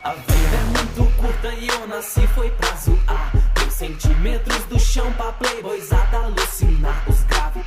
A vida é muito curta e eu nasci foi pra zoar. 3 centímetros do chão pra playboyzada alucinar. Os graves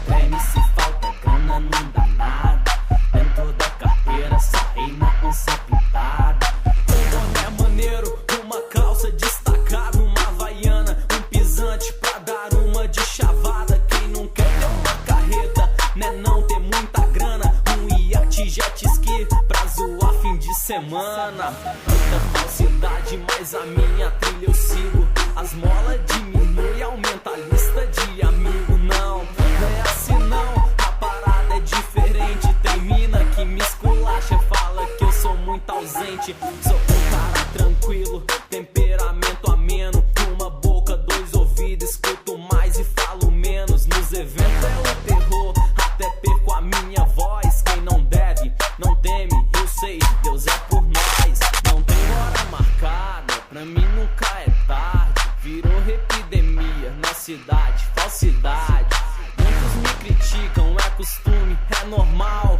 treme, se falta grana não dá nada. Dentro da carteira saí na onça pintada. Um boné maneiro, uma calça destacada, uma havaiana, um pisante pra dar uma de chavada. Quem não quer ter uma carreta, né não ter muita grana, um iate jet ski pra zoar fim de semana. Muita falsidade, mas a minha trilha eu sigo. As molas diminui, aumenta a lista de amigo. Não é assim não, a parada é diferente. Tem mina que me esculacha, fala que eu sou muito ausente. Sou um cara tranquilo, temperamento ameno. Uma boca, 2 ouvidos, escuto mais e falo menos. Nos eventos é o terror, até perco a minha voz. Quem não deve, não teme, eu sei, Deus é por nós. Não tem hora marcada, pra mim nunca é tarde. Virou epidemia na cidade, falsidade. Muitos me criticam, é costume, é normal.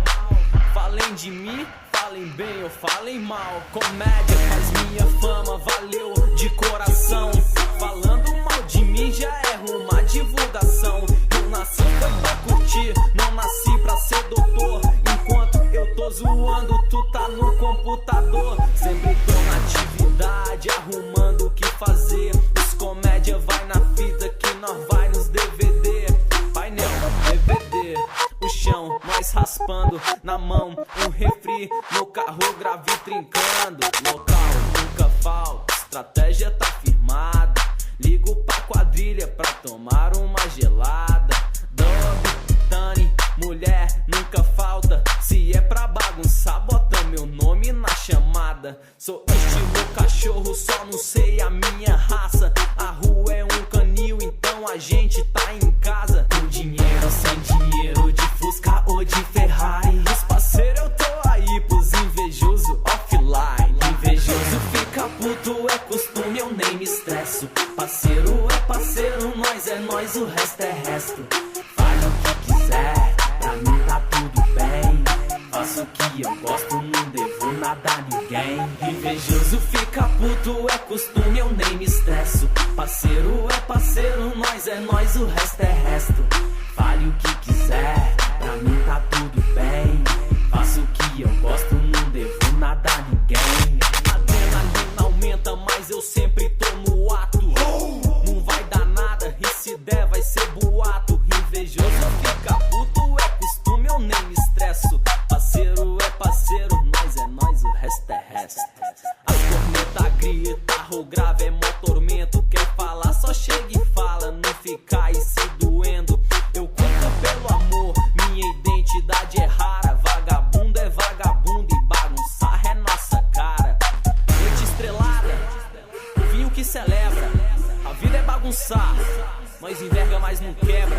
Falem de mim, falem bem ou falem mal. Comédia faz minha fama, valeu de coração. Falando mal de mim já é uma divulgação. Eu nasci foi pra curtir, não nasci pra ser doutor. Enquanto eu tô zoando, tu tá no computador. Sempre tô na atividade, arrumando o que fazer. Os comédia vai na fita que nós vai nos DVD. Painel, DVD, o chão, nós raspando. Na mão, um refri, no carro grave trincando. Local, nunca falta, estratégia tá firmada. Ligo pra quadrilha pra tomar uma gelada. Dog, Tani, mulher, nunca falta. Se é pra bagunçar, bota meu nome na chamada. Sou estilo cachorro, só não sei a minha raça. A rua é um canil, então a gente tá em casa. Com dinheiro, sem dinheiro, de Fusca ou de Ferrari. Os parceiros eu tô aí pros invejoso offline. Invejoso fica puto, é costume, eu nem me estresso. Parceiro é parceiro, nós é nós, o resto é resto. Fale o que quiser, pra mim tá tudo bem. Faço o que eu gosto, não devo nada a ninguém. Invejoso fica puto, é costume, eu nem me estresso. Parceiro é parceiro, nós é nós, o resto é resto. Fale o que quiser, pra mim tá tudo bem. Faço o que eu gosto, não devo nada a ninguém. A adrenalina aumenta, mas eu sempre tô no ato. Não vai dar nada, e se der vai ser boato. Invejoso fica puto, é costume, eu nem me estresso. Parceiro é parceiro, nós é nós, o resto é resto. As cornetas grita, o grave é mó tormento. Quer falar, só chega e fala, não fica aí se doendo. Eu curto pelo amor, minha identidade é rara. Vagabundo é vagabundo e bagunçar é nossa cara. Noite estrelada, o vinho que celebra. A vida é bagunçar, nós enverga mas não quebra.